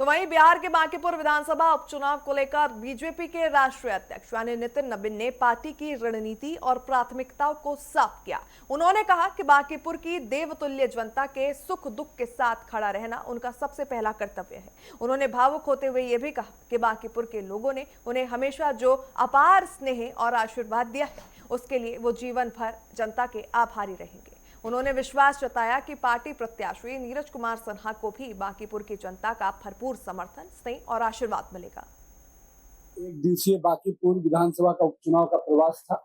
तो वहीं बिहार के बांकीपुर विधानसभा उपचुनाव को लेकर बीजेपी के राष्ट्रीय अध्यक्ष यानी नितिन नबीन ने पार्टी की रणनीति और प्राथमिकताओं को साफ किया। उन्होंने कहा कि बांकीपुर की देवतुल्य जनता के सुख दुख के साथ खड़ा रहना उनका सबसे पहला कर्तव्य है। उन्होंने भावुक होते हुए यह भी कहा कि बांकीपुर के लोगों ने उन्हें हमेशा जो अपार स्नेह और आशीर्वाद दिया है उसके लिए वो जीवन भर जनता के आभारी रहेंगे। उन्होंने विश्वास जताया कि पार्टी प्रत्याशी नीरज कुमार सिन्हा को भी बांकीपुर की जनता का भरपूर समर्थन, स्नेह और आशीर्वाद मिलेगा। एक दिवसीय बांकीपुर विधानसभा का उपचुनाव का प्रवास था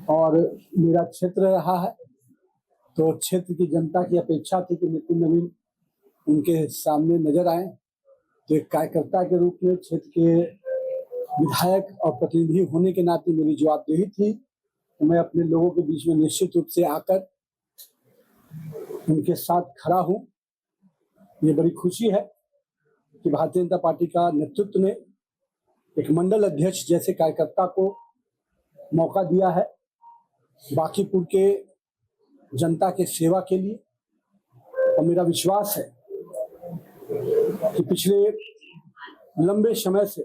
और मेरा क्षेत्र रहा है, तो क्षेत्र की जनता की अपेक्षा थी कि नितिन नबीन उनके सामने नजर आए। तो एक कार्यकर्ता के रूप में क्षेत्र के विधायक और प्रतिनिधि होने के नाते मेरी जवाबदेही थी। तो मैं अपने लोगों के बीच में निश्चित रूप से आकर उनके साथ खड़ा हूं। ये बड़ी खुशी है कि भारतीय जनता पार्टी का नेतृत्व ने एक मंडल अध्यक्ष जैसे कार्यकर्ता को मौका दिया है बांकीपुर के जनता के सेवा के लिए। और मेरा विश्वास है कि पिछले लंबे समय से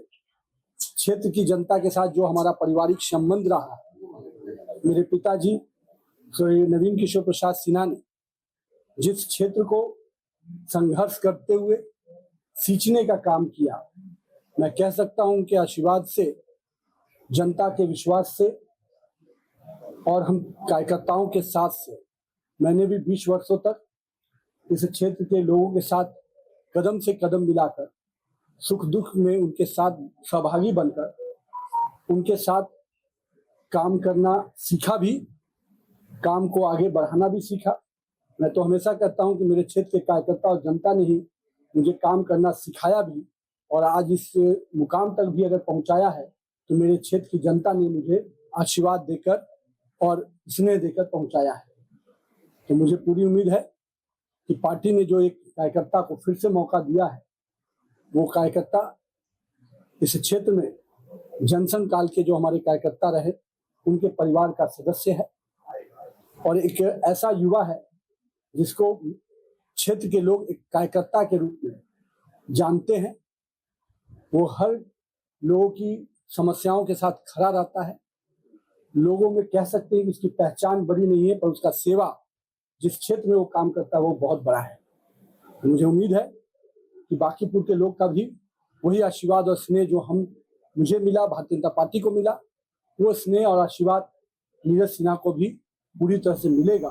क्षेत्र की जनता के साथ जो हमारा पारिवारिक संबंध रहा, मेरे पिताजी श्री नवीन किशोर प्रसाद सिन्हा ने जिस क्षेत्र को संघर्ष करते हुए सींचने का काम किया, मैं कह सकता हूं उनके आशीर्वाद से, जनता के विश्वास से और हम कार्यकर्ताओं के साथ से मैंने भी 20 वर्षों तक इस क्षेत्र के लोगों के साथ कदम से कदम मिलाकर सुख दुख में उनके साथ सहभागी बनकर उनके साथ काम करना सीखा भी, काम को आगे बढ़ाना भी सीखा। मैं तो हमेशा कहता हूं कि मेरे क्षेत्र के कार्यकर्ता और जनता ने ही मुझे काम करना सिखाया भी, और आज इस मुकाम तक भी अगर पहुंचाया है तो मेरे क्षेत्र की जनता ने मुझे आशीर्वाद देकर और स्नेह देकर पहुंचाया है। तो मुझे पूरी उम्मीद है कि पार्टी ने जो एक कार्यकर्ता को फिर से मौका दिया है, वो कार्यकर्ता इस क्षेत्र में जनसंघ काल के जो हमारे कार्यकर्ता रहे उनके परिवार का सदस्य है और एक ऐसा युवा है जिसको क्षेत्र के लोग एक कार्यकर्ता के रूप में जानते हैं। वो हर लोगों की समस्याओं के साथ खड़ा रहता है। लोगों में कह सकते हैं कि उसकी पहचान बड़ी नहीं है, पर उसका सेवा जिस क्षेत्र में वो काम करता है वो बहुत बड़ा है। मुझे उम्मीद है कि बांकीपुर के लोग का भी वही आशीर्वाद और स्नेह जो मुझे मिला, भारतीय जनता पार्टी को मिला, वो स्नेह और आशीर्वाद नीरज सिन्हा को भी पूरी तरह से मिलेगा।